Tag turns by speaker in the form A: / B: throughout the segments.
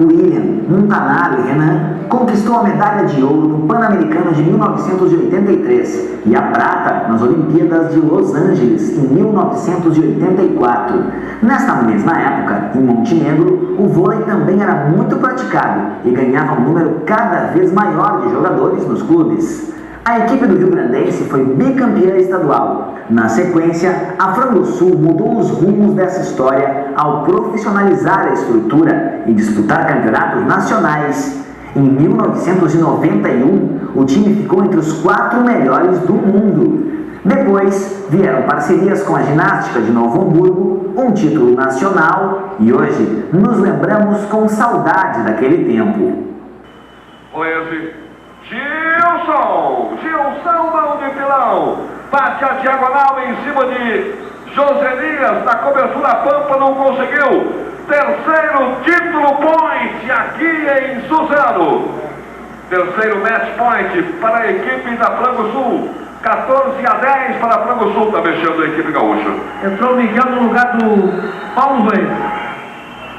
A: William, Montanaro e Renan conquistou a medalha de ouro no Pan-Americano de 1983 e a prata nas Olimpíadas de Los Angeles em 1984. Nesta mesma época, em Montenegro, o vôlei também era muito praticado e ganhava um número cada vez maior de jogadores nos clubes. A equipe do Rio Grandense foi bicampeã estadual. Na sequência, a Frangosul mudou os rumos dessa história ao profissionalizar a estrutura e disputar campeonatos nacionais. Em 1991, o time ficou entre os 4 melhores do mundo. Depois, vieram parcerias com a Ginástica de Novo Hamburgo, um título nacional e hoje nos lembramos com saudade daquele tempo.
B: Gilson, mão de pilão, bate a diagonal em cima de Joselias, na cobertura Pampa, não conseguiu. Terceiro título point aqui em Suzano. Terceiro match point para a equipe da Frangosul. 14-10 para a Frangosul, está mexendo a equipe gaúcha.
C: Entrou o Miguel no lugar do Paulo Reis.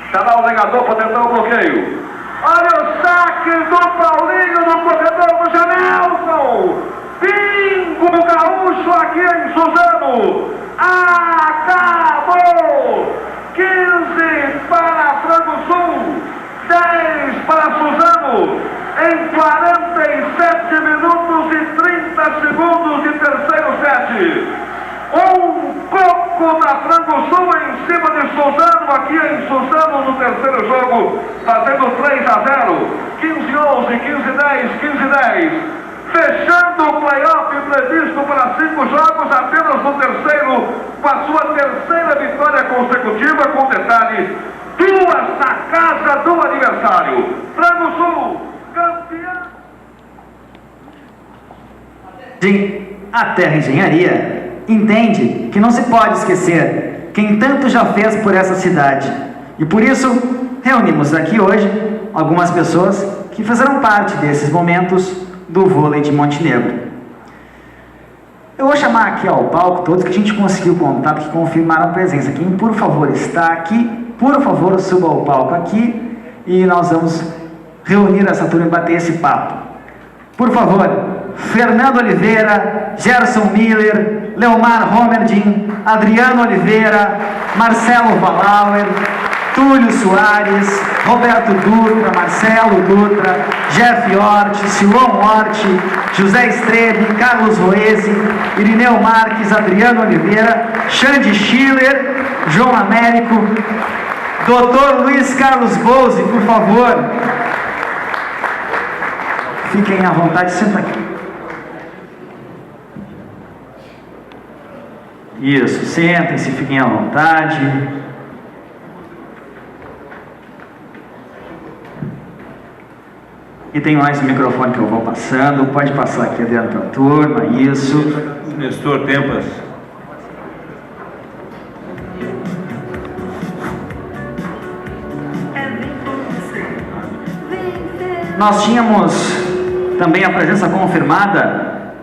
B: Está lá o legador para tentar o bloqueio. Olha o saque do Paulinho no corredor do Janelson. Bingo gaúcho aqui em Suzano. Acabou. 15 para Frangosul, 10 para Suzano. Em 47 minutos e 30 segundos de terceiro set. Um coco da Frangosul em cima de Suzano, aqui em Suzano no terceiro jogo, fazendo 3-0, 15-11, 15-10, 15-10. Fechando o play-off previsto para 5 jogos, apenas no terceiro, com a sua terceira vitória consecutiva, com detalhe, 2 na casa do adversário. Frangosul, campeão.
D: A Terra Engenharia entende que não se pode esquecer quem tanto já fez por essa cidade. E por isso, reunimos aqui hoje algumas pessoas que fizeram parte desses momentos do vôlei de Montenegro. Eu vou chamar aqui ao palco todos que a gente conseguiu contato, que confirmaram a presença. Quem, por favor, está aqui, por favor, suba ao palco aqui e nós vamos reunir essa turma e bater esse papo. Por favor, Fernando Oliveira, Gerson Miller, Leomar Romerdin, Adriano Oliveira, Marcelo Valauer, Túlio Soares, Roberto Dutra, Marcelo Dutra, Jeff Hort, Silon Hort, José Strebe, Carlos Roese, Irineu Marques, Adriano Oliveira, Xande Schiller, João Américo, Dr. Luiz Carlos Bouzi, por favor. Fiquem à vontade, senta aqui. Isso, sentem-se, fiquem à vontade. E tem mais um microfone que eu vou passando. Pode passar aqui dentro para a turma, isso.
E: Nestor Tempas.
D: Nós tínhamos também a presença confirmada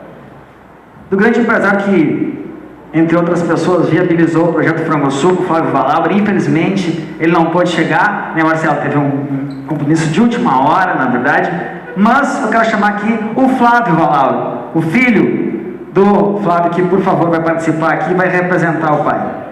D: do grande empresário que, entre outras pessoas, viabilizou o projeto Frangosul, o Flávio Valauer. Infelizmente, ele não pôde chegar, né, Marcelo? Teve um compromisso de última hora, na verdade. Mas eu quero chamar aqui o Flávio Valauer, o filho do Flávio, que, por favor, vai participar aqui e vai representar o pai.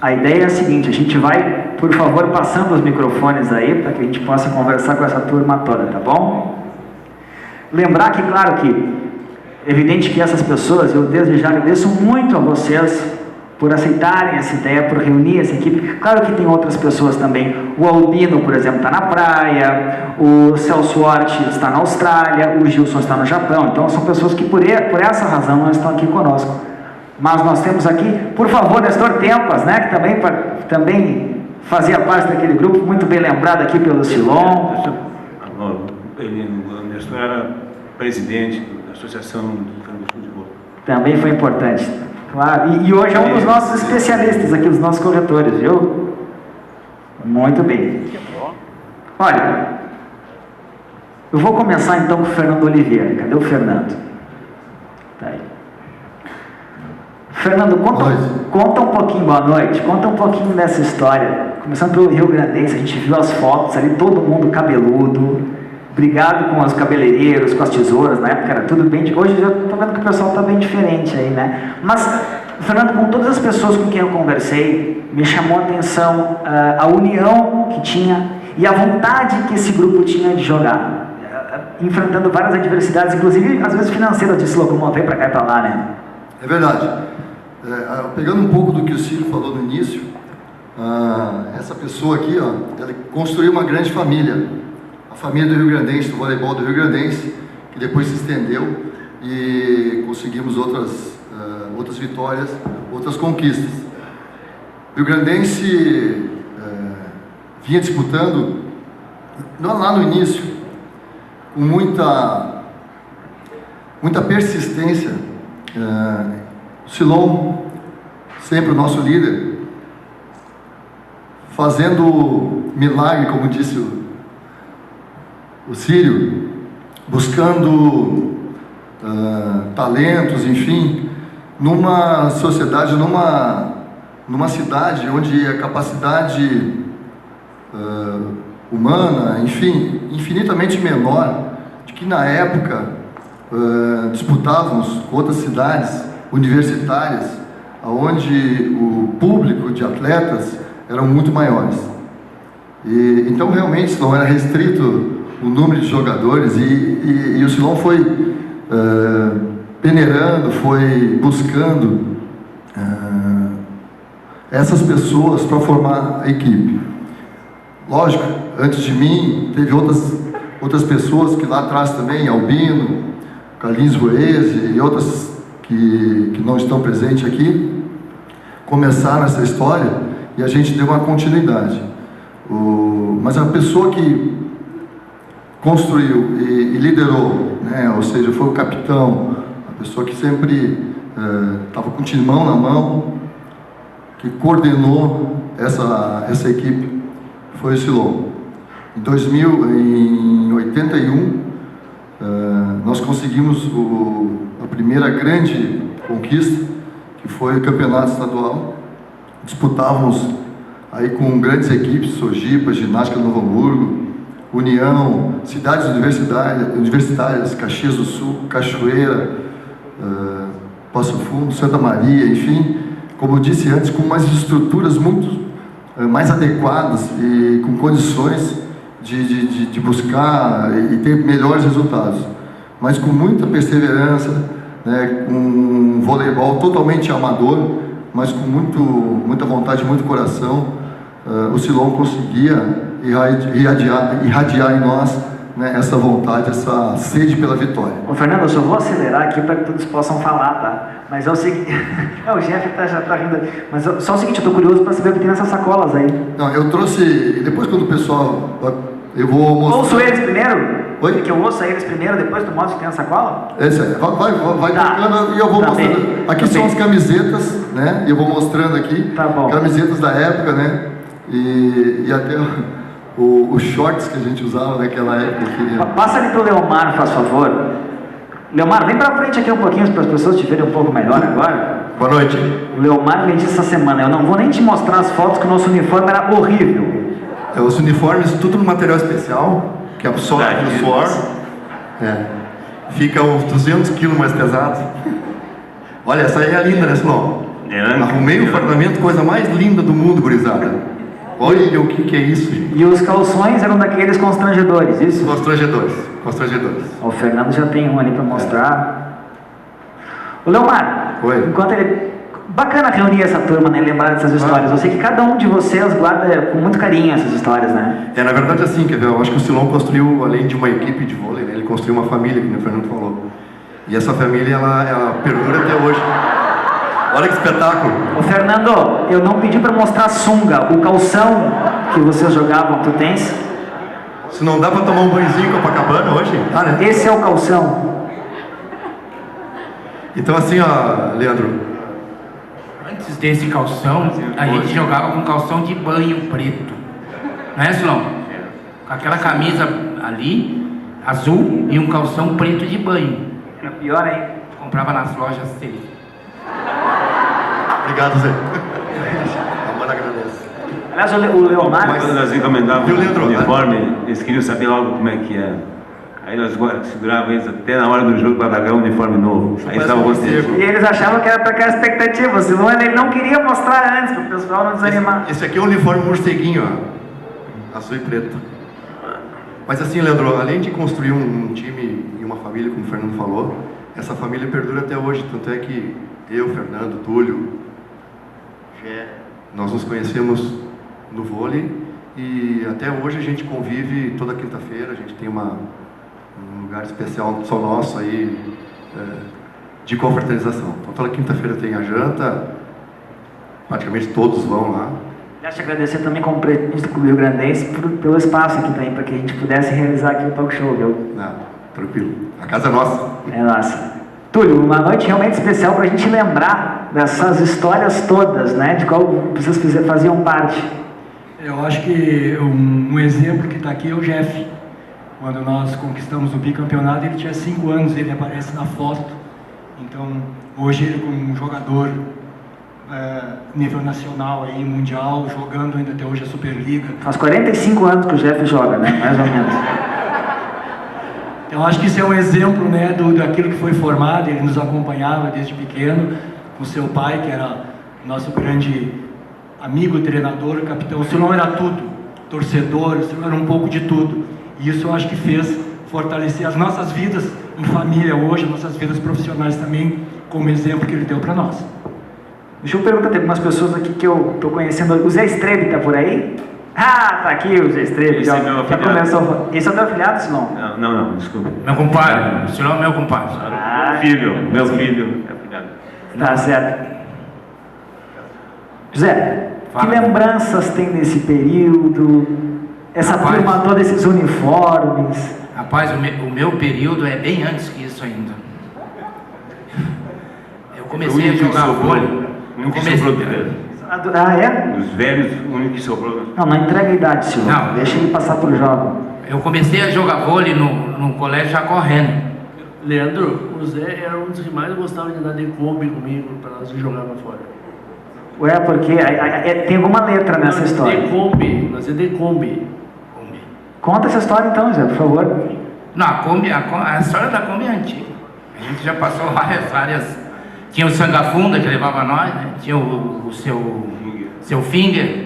D: A ideia é a seguinte: a gente vai, por favor, passando os microfones aí, para que a gente possa conversar com essa turma toda, tá bom? Lembrar que, claro que, evidente que essas pessoas, eu desde já agradeço muito a vocês por aceitarem essa ideia, por reunir essa equipe. Claro que tem outras pessoas também. O Albino, por exemplo, está na praia, o Celso Hort está na Austrália, o Gilson está no Japão. Então, são pessoas que, por essa razão, não estão aqui conosco. Mas nós temos aqui, por favor, Nestor Tempas, né, que também fazia parte daquele grupo, muito bem lembrado aqui pelo Silon.
E: O Nestor era presidente da Associação do Frangosul de Vôlei.
D: Também foi importante, claro. E hoje é um dos nossos especialistas aqui, dos nossos corretores, viu? Muito bem. Olha, Eu vou começar então com o Fernando Oliveira. Cadê o Fernando? Tá aí. Fernando, conta um pouquinho, boa noite, conta um pouquinho dessa história. Começando pelo Rio Grandense, a gente viu as fotos ali, todo mundo cabeludo, brigado com os cabeleireiros, com as tesouras, na época era tudo bem, hoje eu estou vendo que o pessoal está bem diferente aí, né? Mas, Fernando, com todas as pessoas com quem eu conversei, me chamou a atenção a união que tinha e a vontade que esse grupo tinha de jogar, enfrentando várias adversidades, inclusive às vezes financeiras, de se locomover para cá e para lá, né?
F: É verdade. Pegando um pouco do que o Ciro falou no início, essa pessoa aqui, ó, ela construiu uma grande família, a família do Rio Grandense, do voleibol do Rio Grandense, que depois se estendeu e conseguimos outras vitórias, outras conquistas. O Rio Grandense vinha disputando, lá no início, com muita persistência. Silon, sempre o nosso líder, fazendo milagre, como disse o Círio, buscando talentos, enfim, numa sociedade, numa cidade onde a capacidade humana, enfim, infinitamente menor, de que na época disputávamos com outras cidades universitárias, onde o público de atletas eram muito maiores. Então realmente não era restrito o número de jogadores e o Silon foi peneirando, foi buscando essas pessoas para formar a equipe. Lógico, antes de mim teve outras pessoas que lá atrás também, Albino, Carlinhos Boese e outras que não estão presentes aqui, começaram essa história e a gente deu uma continuidade. Mas a pessoa que construiu e liderou, né, ou seja, foi o capitão, a pessoa que sempre estava com o timão na mão, que coordenou essa equipe, foi o Silon. Em 81, nós conseguimos a primeira grande conquista, que foi o campeonato estadual. Disputávamos aí com grandes equipes, Sojipa, Ginástica Novo Hamburgo, União, cidades universitárias, Caxias do Sul, Cachoeira, Passo Fundo, Santa Maria, enfim, como eu disse antes, com umas estruturas muito mais adequadas e com condições de buscar e ter melhores resultados, mas com muita perseverança, né, com um voleibol totalmente amador, mas com muita vontade, muito coração. O Silon conseguia irradiar em nós, né, essa vontade, essa sede pela vitória.
D: Ô Fernando, eu só vou acelerar aqui para que todos possam falar, tá? Mas é o seguinte, o Jeff já tá rindo, mas só o seguinte, eu tô curioso para saber o que tem nessas sacolas aí.
F: Não, eu trouxe, depois quando o pessoal, eu vou mostrar...
D: Ouço eles primeiro?
F: Oi?
D: Que eu ouço eles primeiro, depois tu mostra o que tem na sacola?
F: Esse aí, vai tá. Tocando e eu vou mostrando. Aqui são as camisetas, né? E eu vou mostrando aqui,
D: tá bom.
F: Camisetas da época, né? E até os shorts que a gente usava naquela época.
D: Passa ali pro Leomar, faz favor. Leomar, vem pra frente aqui um pouquinho para as pessoas te verem um pouco melhor agora.
F: Boa noite.
D: O Leomar me disse essa semana, eu não vou nem te mostrar as fotos que o nosso uniforme era horrível.
F: Os uniformes, tudo no material especial, que absorve o suor. Fica uns 200 quilos mais pesado. Olha, essa aí é linda, né, Silon? Arrumei o fardamento, coisa mais linda do mundo, gurizada. Olha o que é isso, gente.
D: E os calções eram daqueles constrangedores, isso?
F: Constrangedores.
D: O Fernando já tem um ali para mostrar. O Leomar,
F: oi.
D: Enquanto ele... Bacana reunir essa turma, né? Lembrar dessas histórias. Eu sei que cada um de vocês guarda com muito carinho essas histórias, né?
F: Na verdade, assim, quer ver? Eu acho que o Silon construiu, além de uma equipe de vôlei, né, ele construiu uma família, como o Fernando falou. E essa família, ela perdura até hoje. Olha que espetáculo.
D: Ô Fernando, eu não pedi para mostrar a sunga, o calção que vocês jogavam, tu tens?
F: Se não dá para tomar um banhozinho com a Copacabana hoje, tá, né?
D: Esse é o calção.
F: Então assim, ó, Leandro.
G: Antes desse calção, a gente jogava com calção de banho preto. Não é, Silon? Com aquela camisa ali, azul e um calção preto de banho.
D: Era pior, hein?
G: Comprava nas lojas dele.
F: Obrigado, Zé. A mãe agradece.
D: Aliás, o Leonardo...
E: Quando nós encomendávamos
F: Viu, Leandro?
E: o uniforme, eles queriam saber logo como é que é. Aí nós segurávamos eles até na hora do jogo para largar um uniforme novo. Aí estava você.
D: E eles achavam que era para aquela expectativa. O Silvano, ele não queria mostrar antes, para o pessoal não desanimar.
F: Esse aqui é o uniforme morceguinho, ó. Azul e preto. Mas assim, Leandro, além de construir um time e uma família, como o Fernando falou, essa família perdura até hoje. Tanto é que eu, Fernando, Túlio, Gé, nós nos conhecemos no vôlei e até hoje a gente convive toda quinta-feira. A gente tem um lugar especial só nosso aí de confraternização. Então toda quinta-feira tem a janta, praticamente todos vão lá.
D: Quero te agradecer também como presidente do Clube Rio Grandense pelo espaço aqui também, para que a gente pudesse realizar aqui o talk show, viu?
F: Não, tranquilo. A casa é nossa.
D: É nossa. Túlio, uma noite realmente especial para a gente lembrar dessas histórias todas, né? De qual vocês faziam parte.
H: Eu acho que um exemplo que está aqui é o Jeff. Quando nós conquistamos o bicampeonato, ele tinha 5 anos, ele aparece na foto. Então, hoje ele como um jogador nível nacional, aí, mundial, jogando ainda até hoje a Superliga.
D: Faz 45 anos que o Jeff joga, né? Mais ou menos.
H: Eu acho que isso é um exemplo, né, daquilo que foi formado. Ele nos acompanhava desde pequeno, com seu pai, que era nosso grande amigo, treinador, capitão. O Silão era tudo, torcedor, o Silão era um pouco de tudo. E isso eu acho que fez fortalecer as nossas vidas em família hoje, as nossas vidas profissionais também, como exemplo que ele deu para nós.
D: Deixa eu perguntar, tem algumas pessoas aqui que eu estou conhecendo. O Zé Strebe está por aí? Ah, tá aqui o Zé Strebe.
E: Esse é meu afilhado.
D: Começou. Esse é o teu afilhado, Silão?
E: Não, desculpa.
G: Meu compadre, o senhor é meu compadre.
E: Meu filho é afilhado.
D: Tá certo. José,
G: Fala.
D: que lembranças tem desse período? Essa
G: Rapaz,
D: turma toda, esses uniformes?
G: Rapaz, o meu período é bem antes que isso ainda. Eu comecei a jogar vôlei.
E: O que sobrou dele.
D: Ah, é?
E: Dos velhos, o único que sobrou.
D: Não entrega a idade, Silvio.
G: Não.
D: Deixa ele passar por jovem.
G: Eu comecei a jogar vôlei no colégio já correndo.
I: Leandro, o Zé era um dos que mais gostava de andar de Kombi comigo para nós jogar lá fora.
D: Ué, porque tem alguma letra nessa história.
I: De Kombi, nós é de Kombi.
D: Conta essa história então, Zé, por favor.
G: Não, a história da Kombi é antiga. A gente já passou várias. Tinha o Sangafunda que levava nós, né? Tinha o seu Finger.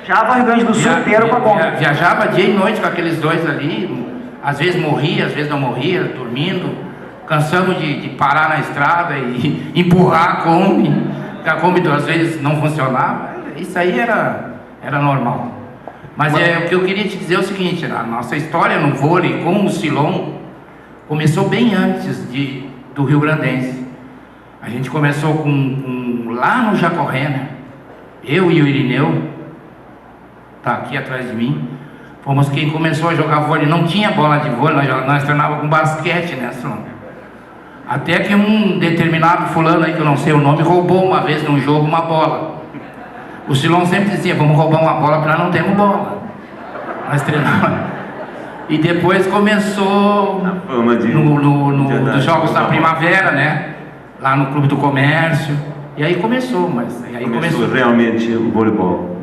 D: Já vai Rio Grande do Sul inteiro com a Kombi.
G: Viajava dia e noite com aqueles dois ali. Às vezes morria, às vezes não morria, dormindo. Cansamos de parar na estrada e empurrar a Kombi. Porque a Kombi às vezes não funcionava. Isso aí era normal. Mas o que eu queria te dizer é o seguinte: a nossa história no vôlei com o Silon começou bem antes do Rio Grandense. A gente começou lá no Jacoré, né? Eu e o Irineu, tá aqui atrás de mim, fomos quem começou a jogar vôlei. Não tinha bola de vôlei, nós treinávamos com basquete, né, Silon? Até que um determinado fulano aí, que eu não sei o nome, roubou uma vez num jogo uma bola. O Silon sempre dizia: vamos roubar uma bola porque nós não temos bola. Nós treinávamos. E depois começou nos Jogos da Primavera, né? Lá no Clube do Comércio. E aí começou, mas... Aí
E: começou realmente o voleibol.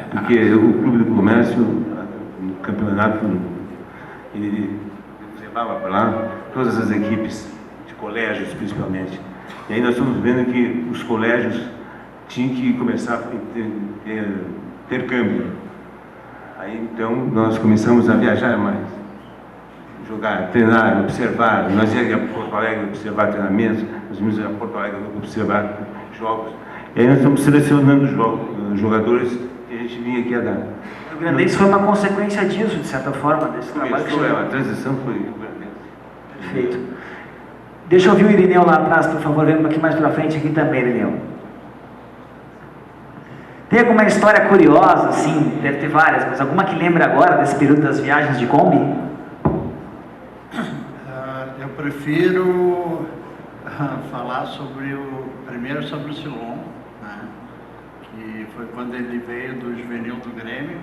E: Porque o Clube do Comércio, no campeonato, ele levava para lá todas as equipes, de colégios principalmente. E aí nós estamos vendo que os colégios tinham que começar a ter câmbio. Aí então nós começamos a viajar mais. Jogar, treinar, observar. Nós íamos a Porto Alegre observar treinamentos, nós íamos a Porto Alegre observar jogos. E aí nós estamos selecionando jogadores que a gente vinha aqui a dar.
D: O Grandense foi uma consequência disso, de certa forma, desse trabalho que
E: a transição foi o Grandense.
D: Perfeito. Deixa eu ouvir o Irineu lá atrás, por favor, vendo aqui mais pra frente, aqui também, Irineu. Tem alguma história curiosa, assim, deve ter várias, mas alguma que lembra agora desse período das viagens de Kombi?
J: Eu prefiro falar primeiro sobre o Silon, né? Que foi quando ele veio do juvenil do Grêmio,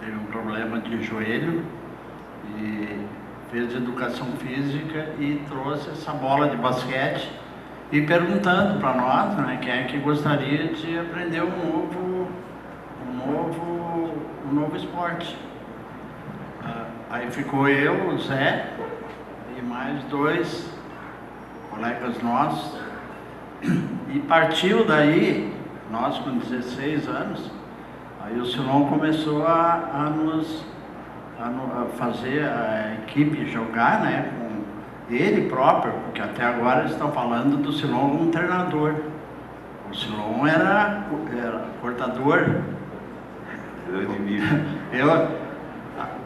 J: teve um problema de joelho e fez educação física e trouxe essa bola de basquete e perguntando para nós, né, quem é que gostaria de aprender um novo esporte. Aí ficou eu, o Zé e mais 2 colegas nossos, e partiu daí, nós com 16 anos, aí o Silon começou a fazer a equipe jogar, né, com ele próprio, porque até agora eles estão falando do Silon como treinador. O Silon era cortador. Eu,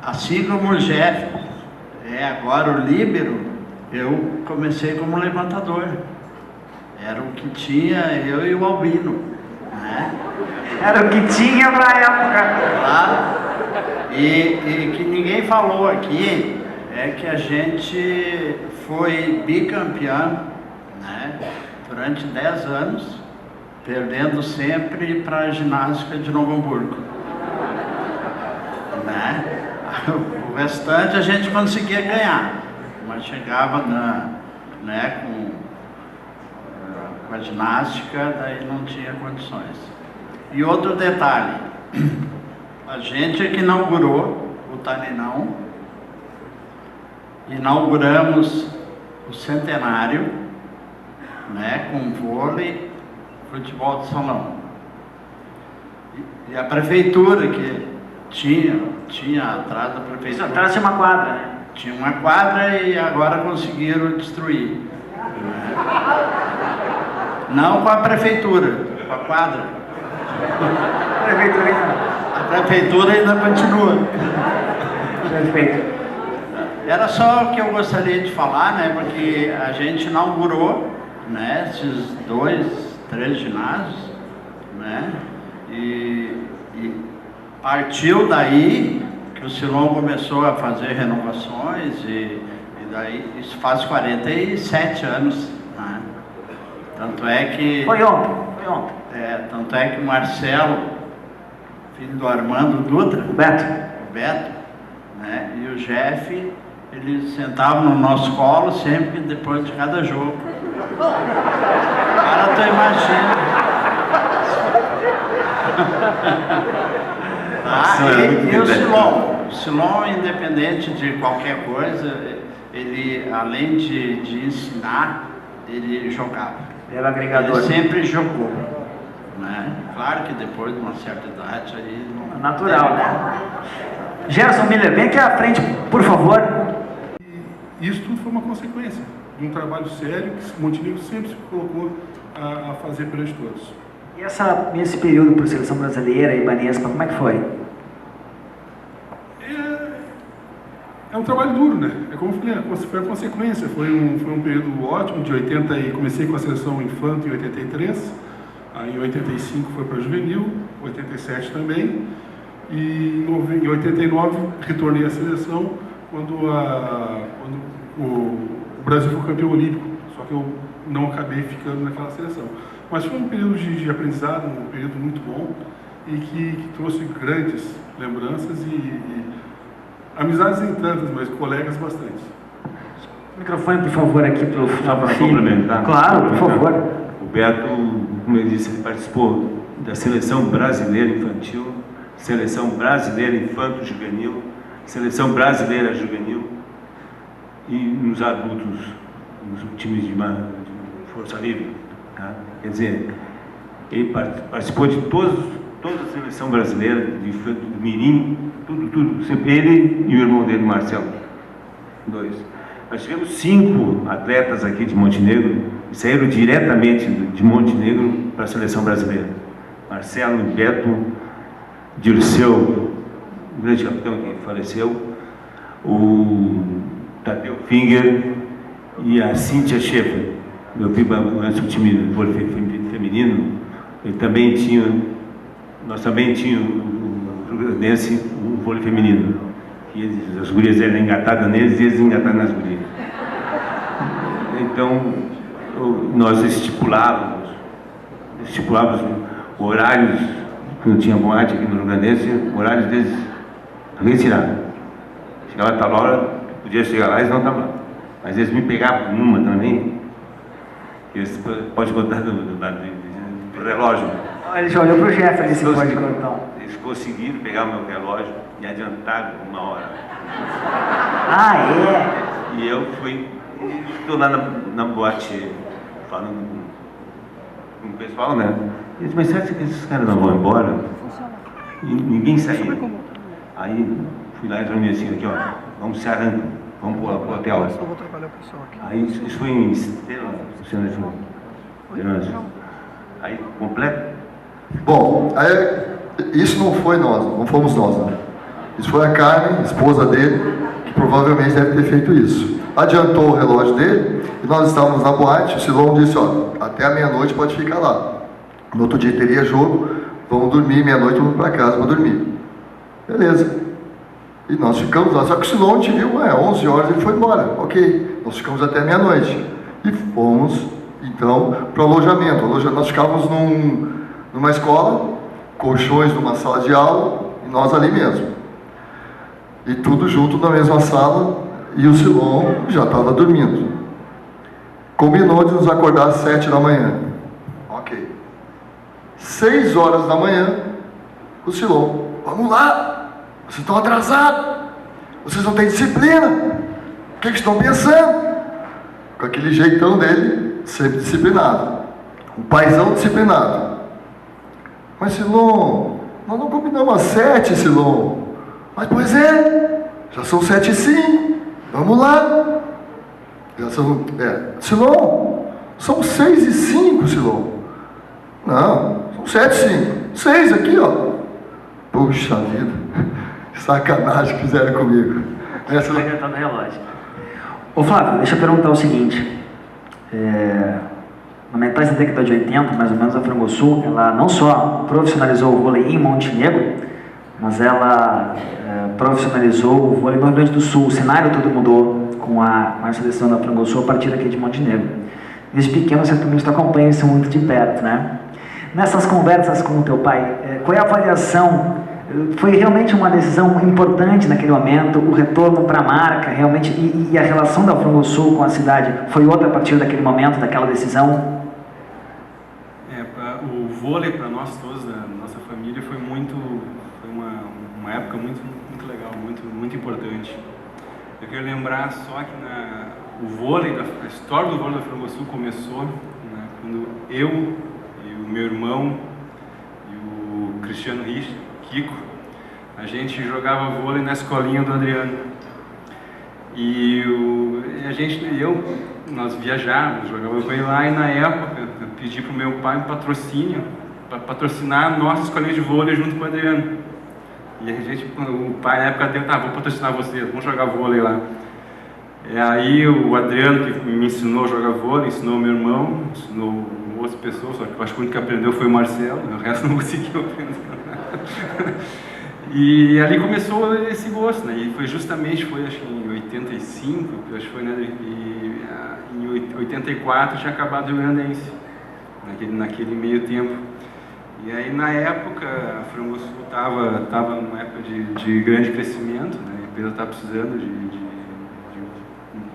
J: assim como o Jeff agora o líbero, eu comecei como levantador. Era o que tinha, eu e o Albino, né?
D: Era o que tinha pra época.
J: Claro. E que ninguém falou aqui é que a gente foi bicampeão, né, durante 10 anos, perdendo sempre para a ginástica de Novo Hamburgo, né? O restante a gente conseguia ganhar, mas chegava né, com a ginástica, daí não tinha condições. E outro detalhe, a gente é que inaugurou o Taninão, inauguramos o centenário, né, com vôlei, futebol de salão. E a prefeitura que tinha atrás da prefeitura.
D: Isso, atrás tinha uma quadra, né?
J: Tinha uma quadra e agora conseguiram destruir. Não com a prefeitura, com a quadra. A prefeitura ainda continua.
D: Perfeito.
J: Era só o que eu gostaria de falar, né? Porque a gente inaugurou, né, esses 2, 3 ginásios, né? E partiu daí que o Silon começou a fazer renovações e daí isso faz 47 anos, né? Tanto é que...
D: Foi ontem.
J: Tanto é que o Marcelo, filho do Armando Dutra, o Beto, né, e o Jeff, eles sentavam no nosso colo sempre depois de cada jogo. Cara, tu imagina. E o Silon, independente de qualquer coisa, ele, além de ensinar, ele jogava.
D: Era agregador.
J: Ele sempre jogou, né? Claro que depois de uma certa idade aí...
D: Natural, né? Gerson Miller, vem aqui à frente, por favor.
K: E isso tudo foi uma consequência de um trabalho sério que Montenegro sempre se colocou a fazer perante todos.
D: E esse período por seleção brasileira e Banespa, como é que foi?
K: É um trabalho duro, né? É como eu falei, foi a consequência. Foi um período ótimo, de 80 e comecei com a seleção infanto em 83, aí em 85 foi para a juvenil, 87 também, e em 89 retornei à seleção quando o Brasil foi campeão olímpico, só que eu não acabei ficando naquela seleção. Mas foi um período de aprendizado, um período muito bom e que trouxe grandes lembranças e amizades nem tantas, mas colegas bastante.
D: O microfone, por favor, aqui para o
E: Só para complementar.
D: Claro, por favor.
E: O Beto, como eu disse, ele participou da Seleção Brasileira Infantil, Seleção Brasileira Infanto-Juvenil, Seleção Brasileira Juvenil e nos adultos, nos times de força livre. Tá? Quer dizer, ele participou de toda a seleção brasileira, de mirim, tudo, sempre ele e o irmão dele, Marcelo, 2. Nós tivemos 5 atletas aqui de Montenegro que saíram diretamente de Montenegro para a seleção brasileira. Marcelo, Beto, Dirceu, o grande capitão que faleceu, o Tadeu Finger e a Cíntia Schaefer. Eu fui antes do time do vôlei feminino, nós também tínhamos o Rio Grandense, o vôlei feminino. E as gurias eram engatadas neles e eles engatavam nas gurias. Então, nós estipulávamos horários, quando tinha boate aqui no Rio Grandense, horários deles retirados. Chegava a tal hora, podia chegar lá e eles não estavam lá. Mas eles me pegavam numa também, que eles pode contar do relógio.
D: Ele já olhou pro chefe ali, se pode contar.
E: Eles conseguiram pegar o meu relógio e adiantaram 1 hora.
D: Ah, é?
E: E eu fui, estou lá na boate, falando com o pessoal, né? E eles, mas será que esses caras não vão embora? E ninguém saía. Aí fui lá e reuni assim, aqui ó, vamos se arrancar, vamos pro hotel. Aí isso foi em Estrela, aí completo.
F: Bom, isso não foi nós, não fomos nós, não. Isso foi a Carmen, esposa dele, que provavelmente deve ter feito isso. Adiantou o relógio dele e nós estávamos na boate. O Silon disse: ó, até a meia-noite pode ficar lá. No outro dia teria jogo, vamos dormir, meia-noite vamos para casa para dormir. Beleza. E nós ficamos lá. Só que o Silon te viu, 11 horas ele foi embora. Ok, nós ficamos até meia-noite. E fomos, então, para o alojamento. Nós ficávamos numa escola, colchões numa sala de aula, e nós ali mesmo. E tudo junto na mesma sala, e o Silon já estava dormindo. Combinou de nos acordar às 7 da manhã. Ok. 6 horas da manhã, o Silon: vamos lá, vocês estão atrasados, vocês não têm disciplina, o que estão pensando? Com aquele jeitão dele, sempre disciplinado, um paizão disciplinado. Mas Silon, nós não combinamos às 7, Silon. Mas pois é, já são 7h05, vamos lá. Já são, Silon, são 6h05, Silon. Não, são 7h05. 6 aqui, ó. Puxa vida, sacanagem que fizeram comigo.
D: Essa vai cantar no relógio. Ô Flávio, deixa eu perguntar o seguinte. Na metade da década de 80, mais ou menos, a Frangosul, ela não só profissionalizou o vôlei em Montenegro, mas ela profissionalizou o vôlei no Rio Grande do Sul. O cenário todo mudou com a seleção da Frangosul a partir aqui de Montenegro. Desde pequeno, certamente tu acompanha isso muito de perto, né? Nessas conversas com o teu pai, qual é a avaliação? Foi realmente uma decisão importante naquele momento, o retorno para a marca, realmente, e a relação da Frangosul com a cidade foi outra a partir daquele momento, daquela decisão?
L: O vôlei para nós todos, da nossa família, foi uma época muito legal, muito importante. Eu quero lembrar só que a história do vôlei da Frangosul começou, né, quando eu e o meu irmão e o Cristiano Kiko, a gente jogava vôlei na escolinha do Adriano. E nós viajávamos, jogávamos com ele lá, e na época eu pedi para o meu pai um patrocínio para patrocinar a nossa escolinha de vôlei junto com o Adriano. E o pai na época deu: vou patrocinar vocês, vamos jogar vôlei lá. E aí o Adriano, que me ensinou a jogar vôlei, ensinou meu irmão, ensinou outras pessoas, só que eu acho que o único que aprendeu foi o Marcelo, o resto não conseguiu aprender. E ali começou esse gosto, né? E foi acho que em 85, acho que foi, né? E em 84 tinha acabado o Rio Grandense, naquele meio tempo. E aí na época a Frangosul estava numa época de grande crescimento, né? A empresa estava precisando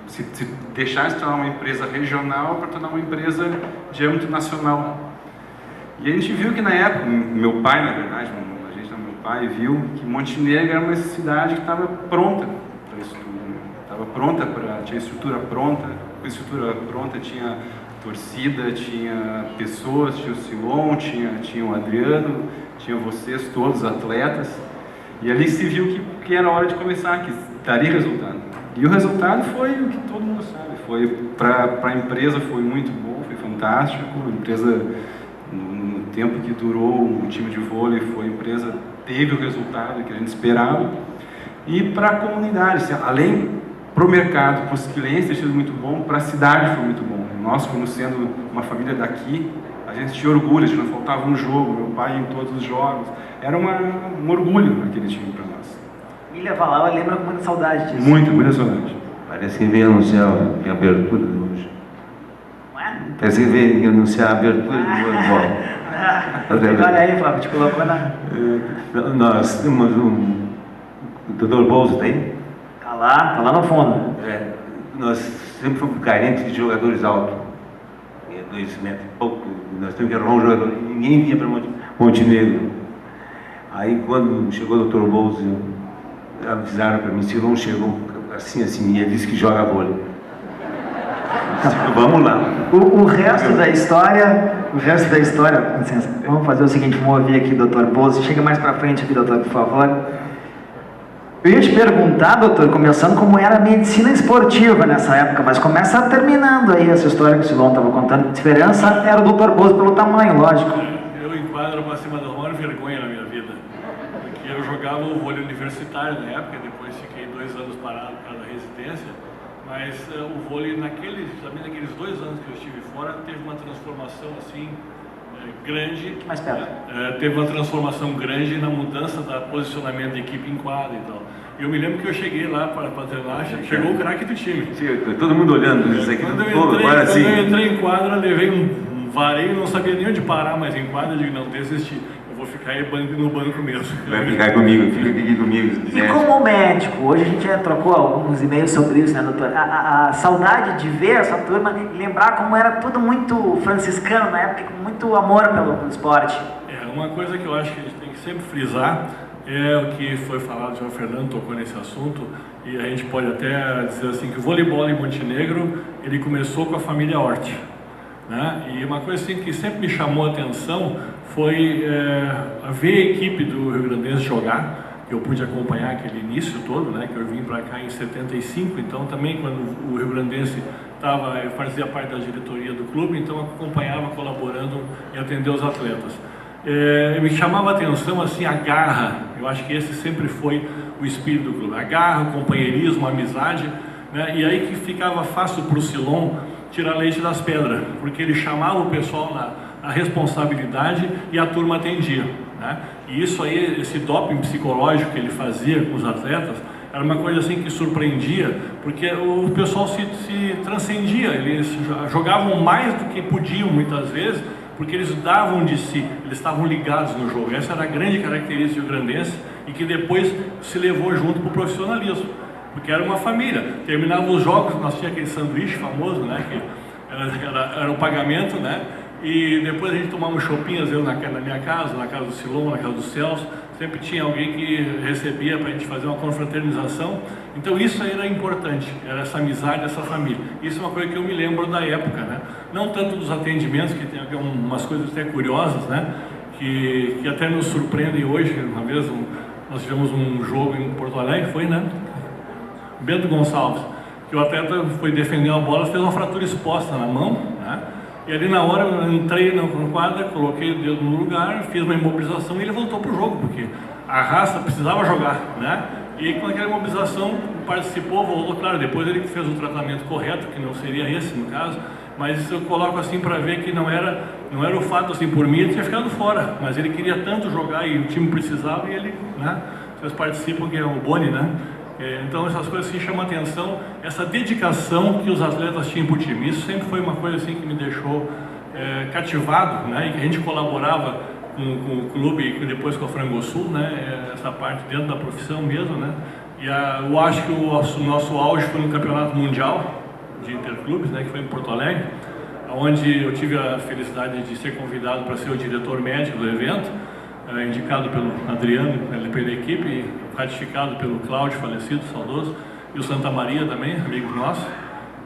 L: se deixar de se tornar uma empresa regional para tornar uma empresa de âmbito nacional. E a gente viu que na época, meu pai, na verdade, meu pai viu que Montenegro era uma cidade que estava pronta para isso tudo. Tinha estrutura pronta, com estrutura pronta tinha torcida, tinha pessoas, tinha o Silon, tinha o Adriano, tinha vocês todos, atletas. E ali se viu que era hora de começar, que daria resultado. E o resultado foi o que todo mundo sabe. Foi para a empresa foi muito bom, foi fantástico. A empresa, no tempo que durou o time de vôlei, a empresa teve o resultado que a gente esperava. E para a comunidade, além para o mercado, para os clientes tem sido muito bom, para a cidade foi muito bom. Nós, como sendo uma família daqui, a gente tinha orgulho, a gente não faltava um jogo, meu pai ia em todos os jogos. Era um orgulho aquele time para nós.
D: Ilha Valal, lembra com muita saudade disso.
E: Muita saudade. Parece que veio anunciar a abertura de hoje. Parece que veio anunciar a abertura de hoje.
D: Olha aí, Flávio, te colocou na...
E: Nós temos o Dr. Bolso, tem?
D: Tá Tá lá no fundo.
E: Nós sempre fomos carentes de jogadores altos. 2 metros e pouco, nós temos que arrumar um jogador. Ninguém vinha para Montenegro. Aí quando chegou o Dr. Bolso, avisaram para mim, Silon chegou assim, e ele disse que joga vôlei. Vamos lá.
D: O resto da história, com licença, vamos fazer o seguinte, vamos ouvir aqui o Dr. Bolso. Chega mais para frente aqui, doutor, por favor. Eu ia te perguntar, doutor, começando como era a medicina esportiva nessa época, mas começa terminando aí essa história que o Silon estava contando. A diferença era o Dr. Bolso pelo tamanho, lógico.
M: Eu enquadro para cima da maior vergonha na minha vida, porque eu jogava o vôlei universitário na época, depois fiquei 2 anos parado por causa da residência, mas o vôlei naqueles 2 anos que eu estive fora, teve uma transformação assim grande.
D: Mais perto.
M: Teve uma transformação grande na mudança da posicionamento da equipe em quadra e tal. Eu me lembro que eu cheguei lá para treinar, chegou o craque do time.
E: Sim, todo mundo olhando isso aqui.
M: Quando eu entrei em quadra, levei um vareio, não sabia nem onde parar, mas em quadra eu digo, não, desisti. Eu vou ficar aí no banco mesmo.
E: Vai ficar comigo, fica aqui comigo.
D: E como médico, hoje a gente já trocou alguns e-mails sobre isso, né, doutor? A saudade de ver essa turma e lembrar como era tudo muito franciscano na época, com muito amor pelo esporte.
M: Uma coisa que eu acho que a gente tem que sempre frisar é o que foi falado, o João Fernando tocou nesse assunto, e a gente pode até dizer assim que o voleibol em Montenegro, ele começou com a família Hort, né? E uma coisa assim que sempre me chamou a atenção foi ver a equipe do Rio Grandense jogar, que eu pude acompanhar aquele início todo, né? Que eu vim para cá em 75, então também quando o Rio Grandense eu fazia parte da diretoria do clube, então eu acompanhava, colaborando em atender os atletas. Me chamava a atenção assim a garra, eu acho que esse sempre foi o espírito do clube, a garra, o companheirismo, a amizade, né? E aí que ficava fácil para o Silon tirar leite das pedras, porque ele chamava o pessoal na responsabilidade e a turma atendia, né? E isso aí, esse doping psicológico que ele fazia com os atletas, era uma coisa assim que surpreendia, porque o pessoal se transcendia, eles jogavam mais do que podiam muitas vezes, porque eles davam de si, eles estavam ligados no jogo. Essa era a grande característica do Grandense e que depois se levou junto para o profissionalismo, porque era uma família. Terminava os jogos, nós tínhamos aquele sanduíche famoso, né, que era o pagamento, né, e depois a gente tomava um shopping, às vezes na minha casa, na casa do Silon, na casa do Celso, sempre tinha alguém que recebia para a gente fazer uma confraternização. Então isso aí era importante, era essa amizade, essa família. Isso é uma coisa que eu me lembro da época, né? Não tanto dos atendimentos, que tem umas coisas até curiosas, né? Que até nos surpreendem hoje. Uma vez nós tivemos um jogo em Porto Alegre, foi, né? Bento Gonçalves, que o atleta foi defender a bola, fez uma fratura exposta na mão, né? E ali na hora eu entrei na quadra, coloquei o dedo no lugar, fiz uma imobilização e ele voltou para o jogo, porque a raça precisava jogar, né? E com aquela imobilização participou, voltou, claro, depois ele fez o tratamento correto, que não seria esse no caso, mas eu coloco assim para ver que não era o fato assim, por mim ele tinha ficado fora, mas ele queria tanto jogar e o time precisava e ele, né? Vocês participam, que é o Boni, né? Então essas coisas assim chamam a atenção, essa dedicação que os atletas tinham para o time. Isso sempre foi uma coisa assim que me deixou cativado, né? E que a gente colaborava com o clube e depois com a Frangosul, né? Essa parte dentro da profissão mesmo, né? E eu acho que o nosso auge foi no Campeonato Mundial de Interclubes, né? Que foi em Porto Alegre, onde eu tive a felicidade de ser convidado para ser o diretor médico do evento, indicado pelo Adriano, pela equipe, ratificado pelo Cláudio, falecido, saudoso, e o Santa Maria também, amigo nosso.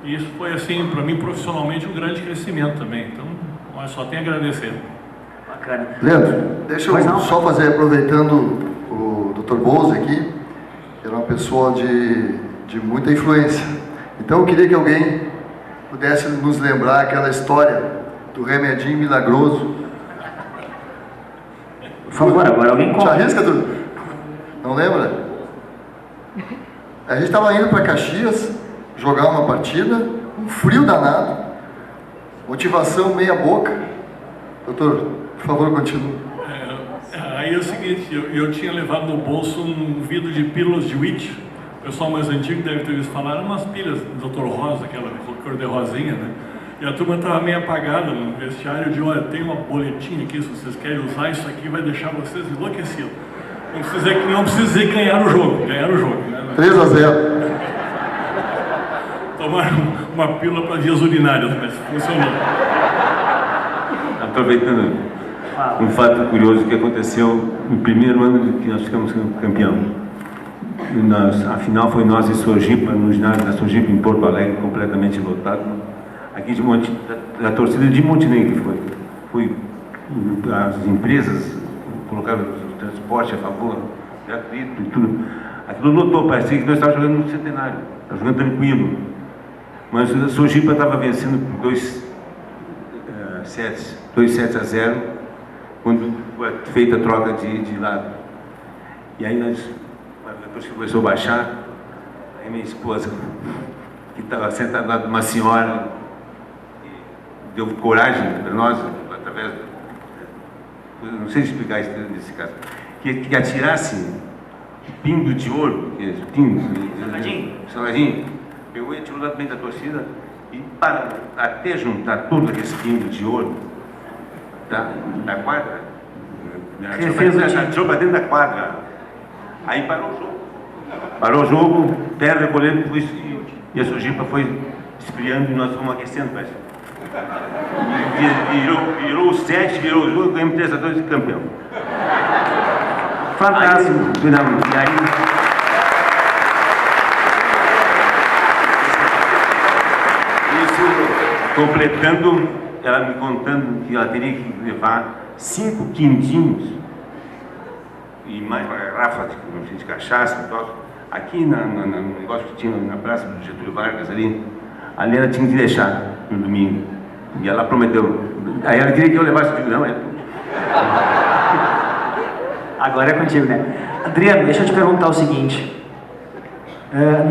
M: E isso foi, assim, para mim, profissionalmente, um grande crescimento também. Então, eu só tenho a agradecer.
D: Bacana.
F: Leandro, deixa eu só fazer, aproveitando o Dr. Bolso aqui, que era uma pessoa de muita influência. Então, eu queria que alguém pudesse nos lembrar aquela história do remedinho milagroso.
D: Por favor, agora alguém conta.
F: Te arrisca, Dudu? Não lembra? A gente estava indo para Caxias jogar uma partida, um frio danado, motivação meia boca. Doutor, por favor, continue.
M: Aí é o seguinte, eu tinha levado no bolso um vidro de pílulas de witch. O pessoal mais antigo deve ter visto falar, umas pilhas do Dr. Rosa, aquela cor de rosinha, né? E a turma estava meio apagada no vestiário. Eu disse, olha, tem uma boletinha aqui, se vocês querem usar, isso aqui vai deixar vocês enlouquecidos. Não precisa ganhar o jogo, ganharam o jogo. Né?
F: 3-0.
M: tomar uma pílula para vias urinárias, mas funcionou.
E: Aproveitando um fato curioso que aconteceu no primeiro ano que nós ficamos campeão. A final foi nós e Sojipa, no ginásio da Sojipa em Porto Alegre, completamente lotado. Aqui a torcida de Montenegro foi as empresas colocaram o transporte a favor, gratuito e tudo. Aquilo lotou, parecia que nós estávamos jogando no Centenário, estávamos jogando tranquilo. Mas a Sojipa estava vencendo por 2 sets a 0, quando foi feita a troca de lado. E aí depois que começou a baixar, aí minha esposa, que estava sentada do lado de uma senhora, deu coragem para nós, através, não sei explicar isso nesse caso, que atirasse pingo de ouro, saladinho, pegou e atirou lá dentro da torcida, e até juntar todo aquele pingo de ouro da quadra, atirou para dentro da quadra, aí parou o jogo, terra recolhendo, e a Sojipa foi esfriando e nós fomos aquecendo, parece. Virou o 7, virou o jogo, ganhamos 3-2 de campeão.
D: Fantástico.
E: E aí, isso, completando, ela me contando que ela teria que levar 5 quintinhos e mais uma garrafa de cachaça e tal. Aqui no negócio que tinha na praça do Getúlio Vargas ali ela tinha que deixar no domingo. E ela prometeu. Aí ela queria que eu levasse, eu digo, não,
D: Agora é contigo, né? Adriano, deixa eu te perguntar o seguinte.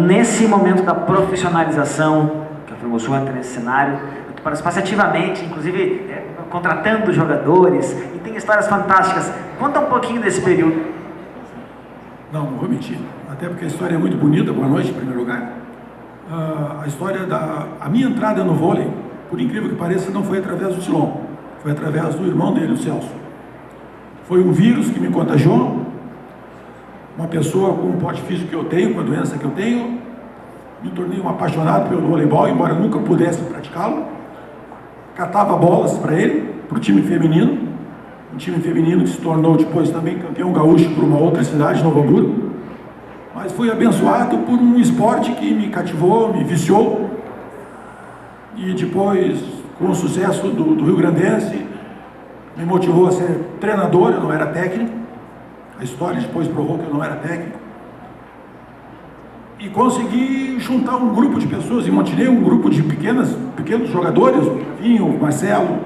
D: Nesse momento da profissionalização, que a Frangosul entra nesse cenário, tu participaste ativamente, inclusive contratando jogadores, e tem histórias fantásticas. Conta um pouquinho desse período.
N: Não vou mentir. Até porque a história é muito bonita. Boa noite, em primeiro lugar. A história a minha entrada no vôlei, por incrível que pareça, não foi através do Silon. Foi através do irmão dele, o Celso. Foi um vírus que me contagiou. Uma pessoa com o porte físico que eu tenho, com a doença que eu tenho, me tornei um apaixonado pelo voleibol, embora nunca pudesse praticá-lo. Catava bolas para ele, para o time feminino. Um time feminino que se tornou depois também campeão gaúcho por uma outra cidade, Novo Hamburgo. Mas fui abençoado por um esporte que me cativou, me viciou. E depois, com o sucesso do Rio Grandense, me motivou a ser treinador. Eu não era técnico. A história depois provou que eu não era técnico. E consegui juntar um grupo de pessoas em Montenegro, um grupo de pequenos jogadores, Vinho, Marcelo,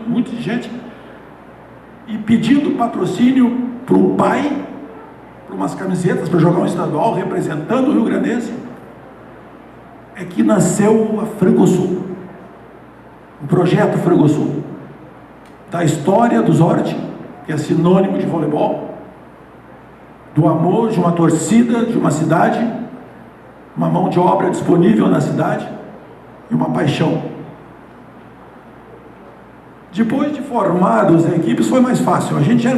N: muita gente, e pedindo patrocínio para um pai, para umas camisetas para jogar um estadual representando o Rio Grandense, é que nasceu a Frangosul, o projeto Frangosul, da história do Zorte, que é sinônimo de voleibol, do amor de uma torcida, de uma cidade, uma mão de obra disponível na cidade e uma paixão. Depois de formados as equipes foi mais fácil. A gente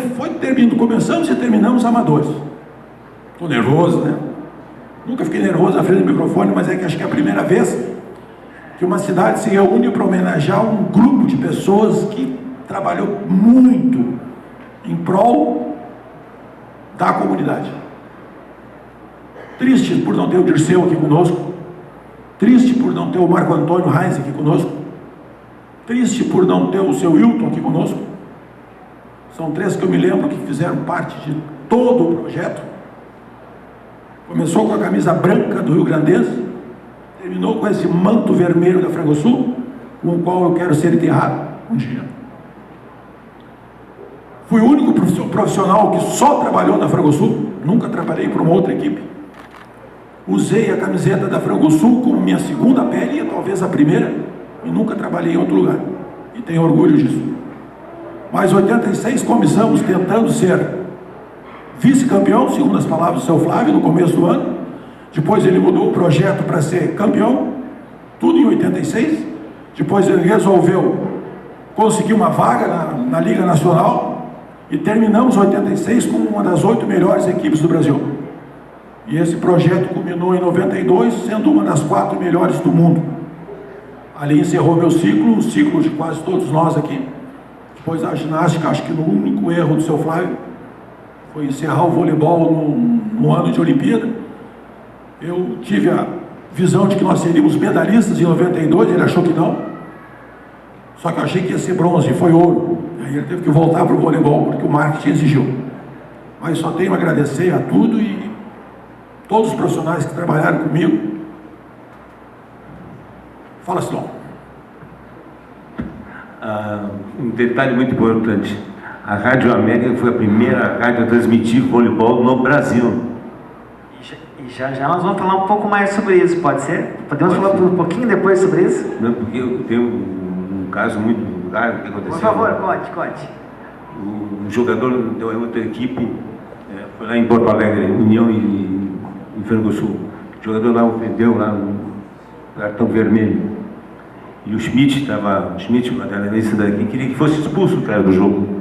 N: começamos e terminamos amadores. Estou nervoso, né? Nunca fiquei nervoso na frente do microfone, mas acho que é a primeira vez que uma cidade se reúne para homenagear um grupo de pessoas que trabalhou muito em prol da comunidade. Triste por não ter o Dirceu aqui conosco, triste por não ter o Marco Antônio Reis aqui conosco, triste por não ter o seu Hilton aqui conosco. São 3 que eu me lembro que fizeram parte de todo o projeto. Começou com a camisa branca do Rio Grandense, terminou com esse manto vermelho da Frangosul, com o qual eu quero ser enterrado um dia. Fui o único profissional que só trabalhou na Frangosul, nunca trabalhei para uma outra equipe. Usei a camiseta da Frangosul como minha segunda pele, e talvez a primeira, e nunca trabalhei em outro lugar. E tenho orgulho disso. Mas em 86 começamos tentando ser vice-campeão, segundo as palavras do seu Flávio, no começo do ano. Depois ele mudou o projeto para ser campeão, tudo em 86. Depois ele resolveu conseguir uma vaga na Liga Nacional e terminamos 86 como uma das 8 melhores equipes do Brasil. E esse projeto culminou em 92, sendo uma das 4 melhores do mundo. Ali encerrou meu ciclo, o ciclo de quase todos nós aqui. Depois a ginástica, acho que no único erro do seu Flávio, foi encerrar o voleibol no ano de Olimpíada. Eu tive a visão de que nós seríamos medalhistas em 92, ele achou que não. Só que eu achei que ia ser bronze, e foi ouro. Aí ele teve que voltar para o voleibol, porque o marketing exigiu. Mas só tenho a agradecer a tudo e todos os profissionais que trabalharam comigo. Fala, Silão.
E: Um detalhe muito importante. A Rádio América foi a primeira rádio a transmitir voleibol no Brasil.
D: E já nós vamos falar um pouco mais sobre isso, pode ser? Podemos falar um pouquinho depois sobre isso?
E: Não, porque eu tenho um caso muito raro que aconteceu.
D: Por favor, conte.
E: O jogador da outra equipe foi lá em Porto Alegre, União e Rio Grande do Sul. O jogador lá ofendeu lá um cartão vermelho. E o Schmidt, o materialista daqui, queria que fosse expulso o cara do jogo.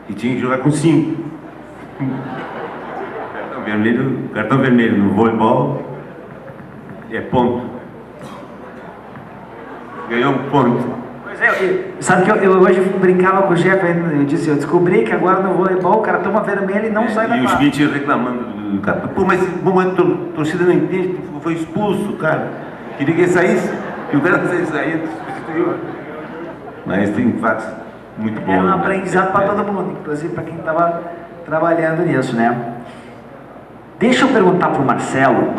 E: E tinha que jogar com 5. Cartão vermelho no voleibol é ponto. Ganhou um ponto.
D: Pois é, sabe que eu hoje brincava com o Jeff, eu descobri que agora no voleibol o cara toma vermelho e não sai da
E: quadra. E o Schmidt reclamando do cara. Pô, mas a torcida não entende, foi expulso, cara. Queria que ele saísse, que o cara saísse, substituiu. Mas tem fatos muito bons.
D: É um aprendizado para todo mundo, inclusive para quem estava trabalhando nisso, né? Deixa eu perguntar para o Marcelo,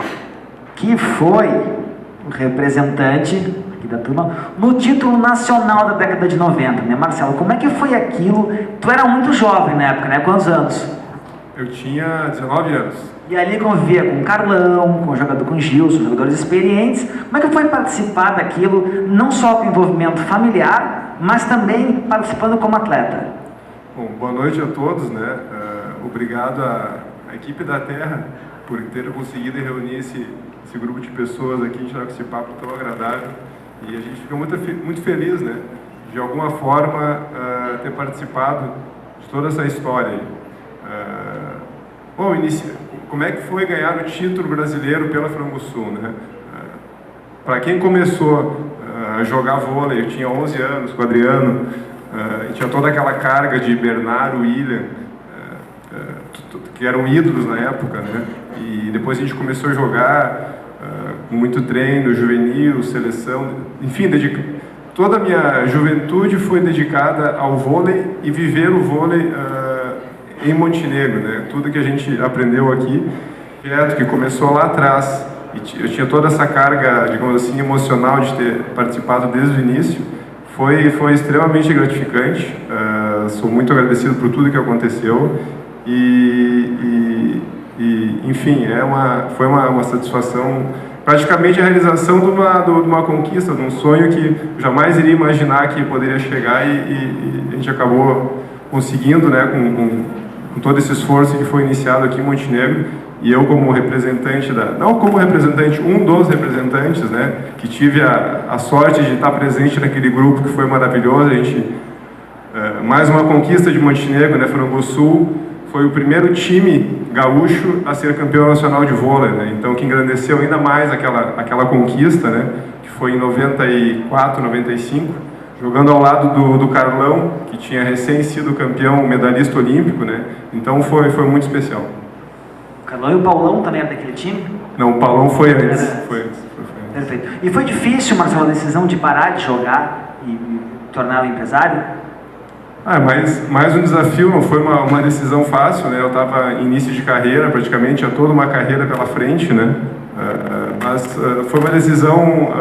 D: que foi o representante aqui da turma no título nacional da década de 90, né, Marcelo? Como é que foi aquilo? Tu era muito jovem na época, né? Quantos anos?
O: Eu tinha 19 anos.
D: E ali convivia com o Carlão, com o Gilson, jogadores experientes. Como é que foi participar daquilo, não só com envolvimento familiar, mas também participando como atleta?
O: Bom, boa noite a todos, né? Obrigado à equipe da Terra por ter conseguido reunir esse grupo de pessoas aqui, tirar esse papo tão agradável. E a gente fica muito feliz, né? De alguma forma, ter participado de toda essa história aí. Bom, como é que foi ganhar o título brasileiro pela Frangosul, né? Para quem começou a jogar vôlei, eu tinha 11 anos com o Adriano, e tinha toda aquela carga de Bernardo, William, que eram ídolos na época, né? E depois a gente começou a jogar com muito treino, juvenil, seleção, enfim, toda a minha juventude foi dedicada ao vôlei e viver o vôlei em Montenegro, né? Tudo que a gente aprendeu aqui, que começou lá atrás, e eu tinha toda essa carga, digamos assim, emocional de ter participado desde o início, foi extremamente gratificante. Sou muito agradecido por tudo que aconteceu e enfim, foi uma satisfação, praticamente a realização de uma conquista, de um sonho que eu jamais iria imaginar que poderia chegar e a gente acabou conseguindo, né, com todo esse esforço que foi iniciado aqui em Montenegro. E eu como representante não como representante, um dos representantes, né, que tive a sorte de estar presente naquele grupo que foi maravilhoso. A gente, mais uma conquista de Montenegro, né, Frangosul foi o primeiro time gaúcho a ser campeão nacional de vôlei, né, então que engrandeceu ainda mais aquela conquista, né, que foi em 94, 95, jogando ao lado do Carlão, que tinha recém sido campeão medalhista olímpico, né, então foi muito especial.
D: O Carlão e o Paulão também eram daquele time?
O: Não, o Paulão foi antes. Foi antes.
D: Perfeito. E foi difícil, Marcelo, a decisão de parar de jogar e tornar o empresário?
O: Mais um desafio, não foi uma decisão fácil, né? Eu estava em início de carreira, praticamente, tinha toda uma carreira pela frente, né? Mas foi uma decisão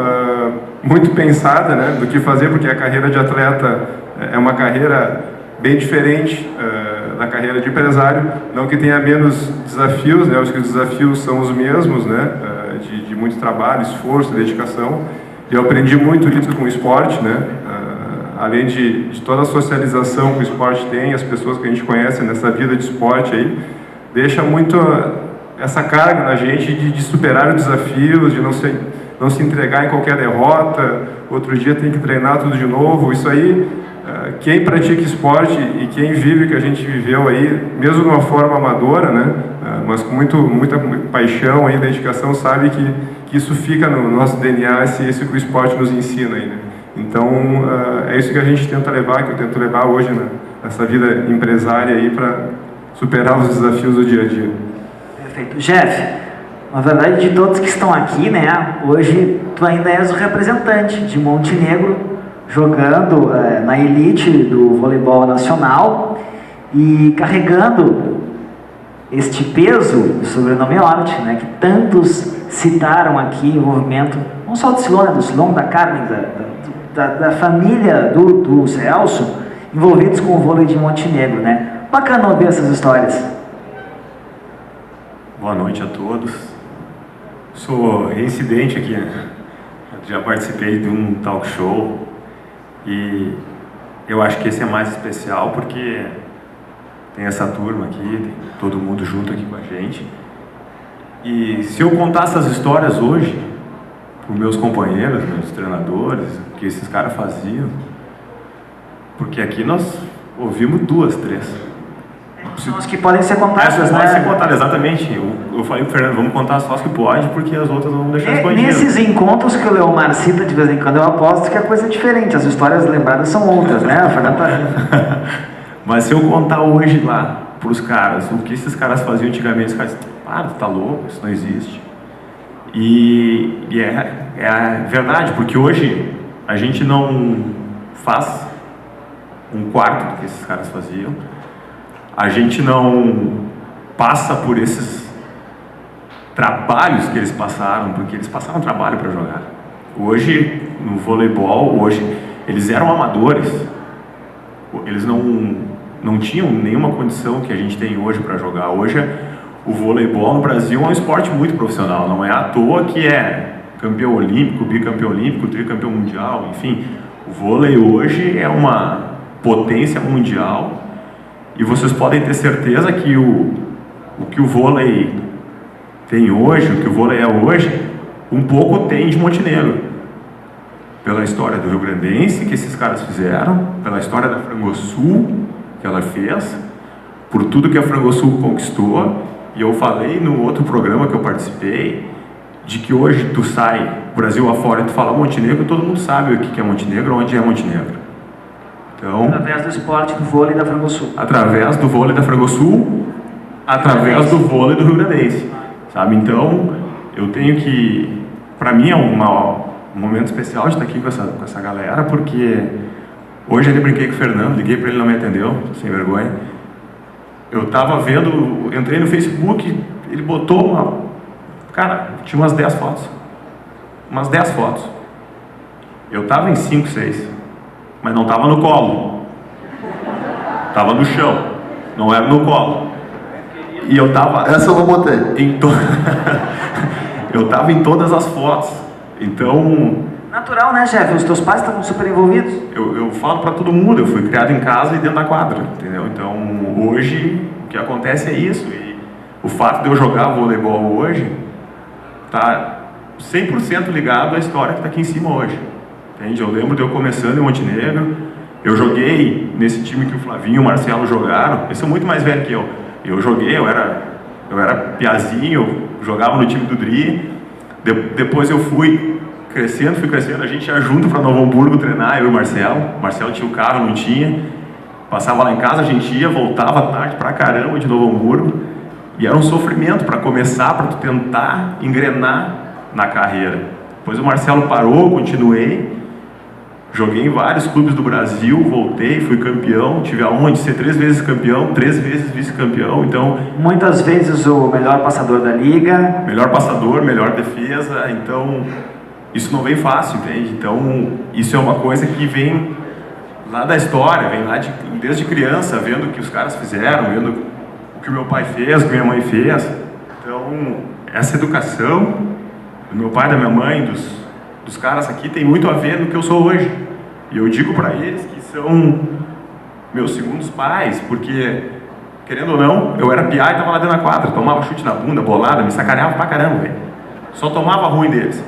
O: muito pensada, né? Do que fazer, porque a carreira de atleta é uma carreira bem diferente da carreira de empresário, não que tenha menos desafios, né? Acho que os desafios são os mesmos, né? De muito trabalho, esforço, dedicação. E eu aprendi muito isso com o esporte, né? Além de toda a socialização que o esporte tem, as pessoas que a gente conhece nessa vida de esporte aí, deixa muito essa carga na gente de superar os desafios, de não se entregar em qualquer derrota, outro dia tem que treinar tudo de novo. Isso aí quem pratica esporte e quem vive o que a gente viveu aí, mesmo de uma forma amadora, né, mas com muita paixão e dedicação, sabe que isso fica no nosso DNA, isso que o esporte nos ensina aí, né? Então, é isso que a gente tenta levar, que eu tento levar hoje, né, nessa vida empresária aí, para superar os desafios do dia a dia.
D: Perfeito. Jeff, na verdade, de todos que estão aqui, né, hoje tu ainda és o representante de Montenegro, jogando na elite do voleibol nacional e carregando este peso do sobrenome Hort, né, que tantos citaram aqui, o movimento, não só do Silon, né, do Silon, da Carmen, da família do Celso, envolvidos com o vôlei de Montenegro, né? Bacana ouvir essas histórias.
P: Boa noite a todos. Sou reincidente aqui, né? Já participei de um talk show e eu acho que esse é mais especial porque tem essa turma aqui, tem todo mundo junto aqui com a gente. E se eu contar essas histórias hoje para os meus companheiros, meus treinadores, o que esses caras faziam, porque aqui nós ouvimos 2, 3.
D: São as que podem ser contadas, né?
P: Podem ser contadas, exatamente. Eu falei pro Fernando, vamos contar só as que pode, porque as outras vamos deixar escondidas.
D: Nesses encontros que o Leomar cita de vez em quando, eu aposto que é coisa diferente. As histórias lembradas são outras, né? O Fernando tá...
P: Mas se eu contar hoje lá pros caras, o que esses caras faziam antigamente, os caras dizem, para, tu tá louco, isso não existe. E é verdade, porque hoje a gente não faz um quarto do que esses caras faziam. A gente não passa por esses trabalhos que eles passaram, porque eles passaram trabalho para jogar. Hoje, no voleibol, eles eram amadores. Eles não tinham nenhuma condição que a gente tem hoje para jogar. Hoje, o voleibol no Brasil é um esporte muito profissional. Não é à toa que é campeão olímpico, bicampeão olímpico, tricampeão mundial, enfim. O vôlei hoje é uma potência mundial. E vocês podem ter certeza que o que o vôlei tem hoje, o que o vôlei é hoje, um pouco tem de Montenegro. Pela história do Rio Grandense, que esses caras fizeram, pela história da Frangosul, que ela fez, por tudo que a Frangosul conquistou. E eu falei no outro programa que eu participei, de que hoje tu sai Brasil afora e tu fala Montenegro, todo mundo sabe o que é Montenegro, onde é Montenegro. Então,
D: através do esporte do vôlei da Frangosul.
P: Através do vôlei da Frangosul, através do vôlei do Rio Grandense, sabe? Então, eu tenho que... Para mim é um momento especial de estar aqui com essa galera, porque hoje eu brinquei com o Fernando, liguei para ele, não me atendeu, sem vergonha. Eu tava vendo, entrei no Facebook, ele botou uma... Cara, tinha umas 10 fotos. Umas 10 fotos. Eu tava em 5, 6. Mas não estava no colo, estava no chão, não era no colo. E eu estava...
F: Essa eu não botei.
P: Eu estava em todas as fotos, então...
D: Natural, né, Jeff? Os teus pais estavam super envolvidos?
P: Eu falo para todo mundo, eu fui criado em casa e dentro da quadra, entendeu? Então, hoje, o que acontece é isso. E o fato de eu jogar voleibol hoje está 100% ligado à história que está aqui em cima hoje. Entende? Eu lembro de eu começando em Montenegro, eu joguei nesse time que o Flavinho e o Marcelo jogaram, eles são muito mais velhos que eu. Eu joguei, eu era piazinho, jogava no time do Dri, depois eu fui crescendo, a gente ia junto para Novo Hamburgo treinar, eu e o Marcelo tinha o carro, não tinha, passava lá em casa, a gente ia, voltava tarde pra caramba de Novo Hamburgo, e era um sofrimento para começar, para tu tentar engrenar na carreira. Depois o Marcelo parou, continuei, joguei em vários clubes do Brasil, voltei, fui campeão, tive a honra de ser 3 vezes campeão, 3 vezes vice-campeão, então...
D: Muitas vezes o melhor passador da liga.
P: Melhor passador, melhor defesa, então... Isso não vem fácil, entende? Então, isso é uma coisa que vem lá da história, vem lá desde criança, vendo o que os caras fizeram, vendo o que o meu pai fez, o que minha mãe fez. Então, essa educação do meu pai, da minha mãe, dos caras aqui, tem muito a ver no que eu sou hoje. E eu digo para eles que são meus segundos pais, porque, querendo ou não, eu era piá e tava lá dentro da quadra, tomava chute na bunda, bolada, me sacaneava pra caramba, velho. Só tomava ruim deles.